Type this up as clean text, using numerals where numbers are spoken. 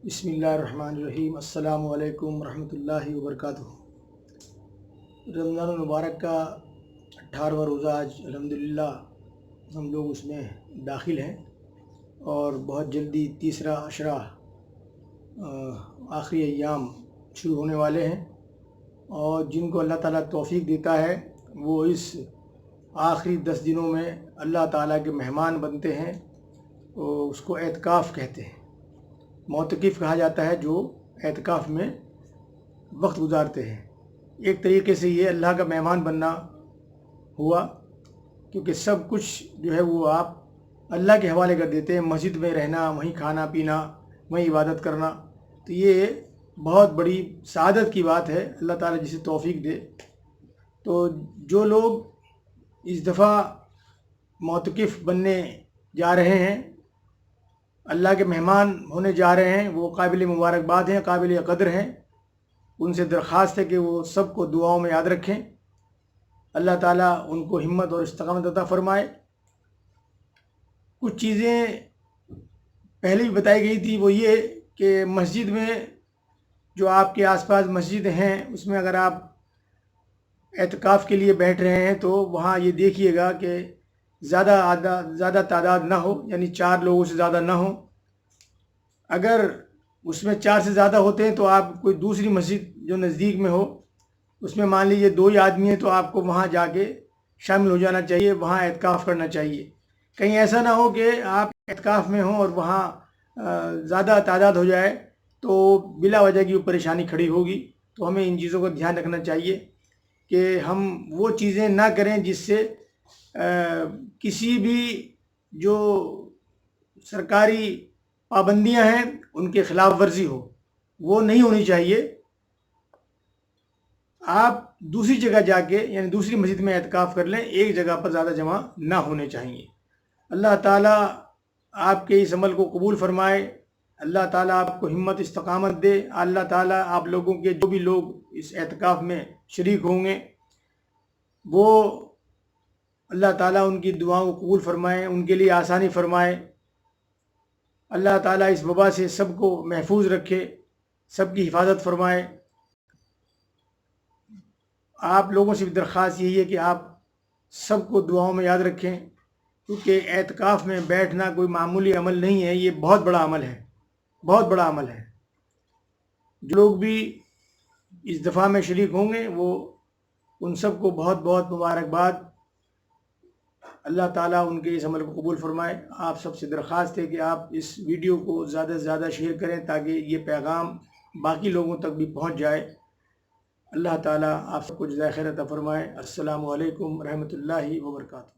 بسم اللہ الرحمن الرحیم۔ السلام علیکم ورحمۃ اللہ وبرکاتہ۔ رمضان المبارک کا 18واں روزہ آج الحمدللہ ہم لوگ اس میں داخل ہیں، اور بہت جلدی تیسرا عشرہ آخری ایام شروع ہونے والے ہیں، اور جن کو اللہ تعالیٰ توفیق دیتا ہے وہ اس آخری 10 دنوں میں اللہ تعالیٰ کے مہمان بنتے ہیں، اس کو اعتکاف کہتے ہیں۔ معتکف کہا جاتا ہے جو اعتکاف میں وقت گزارتے ہیں۔ ایک طریقے سے یہ اللہ کا مہمان بننا ہوا، کیونکہ سب کچھ جو ہے وہ آپ اللہ کے حوالے کر دیتے ہیں۔ مسجد میں رہنا، وہیں کھانا پینا، وہیں عبادت کرنا، تو یہ بہت بڑی سعادت کی بات ہے۔ اللہ تعالیٰ جسے توفیق دے۔ تو جو لوگ اس دفعہ معتکف بننے جا رہے ہیں، اللہ کے مہمان ہونے جا رہے ہیں، وہ قابل مبارکباد ہیں، قابل قدر ہیں۔ ان سے درخواست ہے کہ وہ سب کو دعاؤں میں یاد رکھیں۔ اللہ تعالیٰ ان کو ہمت اور استقامت عطا فرمائے۔ کچھ چیزیں پہلے بھی بتائی گئی تھی، وہ یہ کہ مسجد میں جو آپ کے آس پاس مسجد ہیں، اس میں اگر آپ اعتکاف کے لیے بیٹھ رہے ہیں تو وہاں یہ دیکھیے گا کہ زیادہ تعداد نہ ہو، یعنی 4 لوگوں سے زیادہ نہ ہو۔ اگر اس میں 4 سے زیادہ ہوتے ہیں تو آپ کوئی دوسری مسجد جو نزدیک میں ہو، اس میں مان لیجیے 2 ہی آدمی ہیں، تو آپ کو وہاں جا کے شامل ہو جانا چاہیے، وہاں اعتکاف کرنا چاہیے۔ کہیں ایسا نہ ہو کہ آپ اعتکاف میں ہوں اور وہاں زیادہ تعداد ہو جائے تو بلا وجہ کی وہ پریشانی کھڑی ہوگی۔ تو ہمیں ان چیزوں کا دھیان رکھنا چاہیے کہ ہم وہ چیزیں نہ کریں جس سے کسی بھی جو سرکاری پابندیاں ہیں ان کے خلاف ورزی ہو، وہ نہیں ہونی چاہیے۔ آپ دوسری جگہ جا کے، یعنی دوسری مسجد میں اعتکاف کر لیں، ایک جگہ پر زیادہ جمع نہ ہونے چاہیے۔ اللہ تعالیٰ آپ کے اس عمل کو قبول فرمائے۔ اللہ تعالیٰ آپ کو ہمت استقامت دے۔ اللہ تعالیٰ آپ لوگوں کے جو بھی لوگ اس اعتکاف میں شریک ہوں گے، وہ اللہ تعالیٰ ان کی دعاؤں کو قبول فرمائے، ان کے لیے آسانی فرمائے۔ اللہ تعالیٰ اس وبا سے سب کو محفوظ رکھے، سب کی حفاظت فرمائے۔ آپ لوگوں سے بھی درخواست یہی ہے کہ آپ سب کو دعاؤں میں یاد رکھیں، کیونکہ اعتکاف میں بیٹھنا کوئی معمولی عمل نہیں ہے، یہ بہت بڑا عمل ہے، بہت بڑا عمل ہے۔ جو لوگ بھی اس دفعہ میں شریک ہوں گے وہ ان سب کو بہت بہت مبارکباد۔ اللہ تعالیٰ ان کے اس عمل کو قبول فرمائے۔ آپ سب سے درخواست ہے کہ آپ اس ویڈیو کو زیادہ سے زیادہ شیئر کریں تاکہ یہ پیغام باقی لوگوں تک بھی پہنچ جائے۔ اللہ تعالیٰ آپ سب کو جزائے خیر عطا فرمائے۔ السلام علیکم ورحمۃ اللہ وبرکاتہ۔